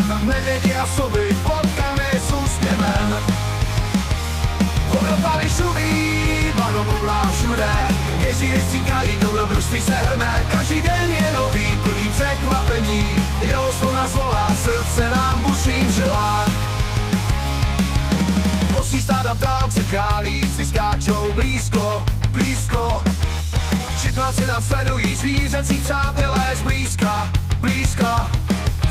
Medvědi a sovy potkáme s úsměvem. Vodopaly šumí, barvobudlá všude. Ježíš říkají, dobrodružství se hrne. Každý den je nový, plný překvapení. Jeho slov nás volá, srdce nám buší v žilách. Osí stáda v dálce králíci skáčou blízko, blízko. Četláci nás sledují, zvířecí přátelé zblízka, blízka.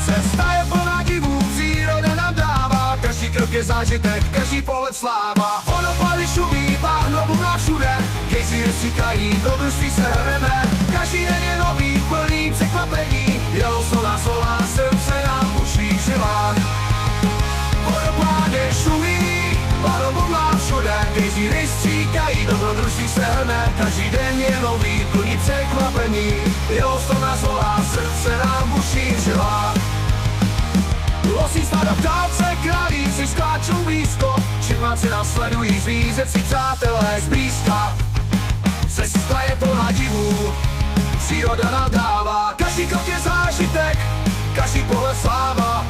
Cesta je plná divů, příroda nám dává. Každý krok je zážitek, každý pohled sláva. Vodopaly šumí, bahno buná všude. Gejzíry říkají, dobrodružství se hrneme. Každý den je nový, plný překvapení. Jeho slov nás volá, srdce nám buší v žilách. Vodopády šumí, bahno buná všude. Gejzíry říkají, dobrodružství se hrne. Každý den je nový, plný překvapení. Jeho slov nás volá, srdce nám buší v žilách. Losí stáda v dálce, králíci skáčou blízko. Četláci nás sledují, zvířecí přátelé zblízka. Cesta je plná divů, příroda nám dává. Každý krok je zážitek, každý pohled sláva.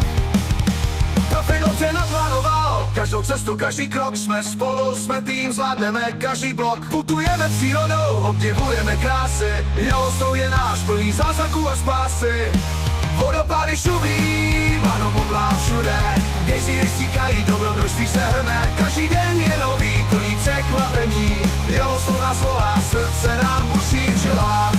Trofej dobře naplánoval, každou cestu, každý krok. Jsme spolu, jsme tým, zvládneme každý blok. Putujeme přírodou, obdivujeme krásy. Jeho slov je náš, plný zázraků a spásy. Vodopády šumí, bahno bublá všude. Gejzíry říkají, dobrodružství se hrne. Každý den je nový, plný překvapení. Jeho slov nás volá, srdce nám buší v žilách.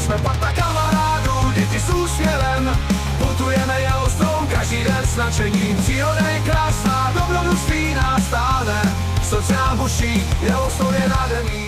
Jsme parta kamarádů, děti s úsměvem. Putujeme jeho strom, každý den s nadšením. Příroda je krásná, dobrodružství nás stáhne. Srdce nám buší, jeho slov je nádherný.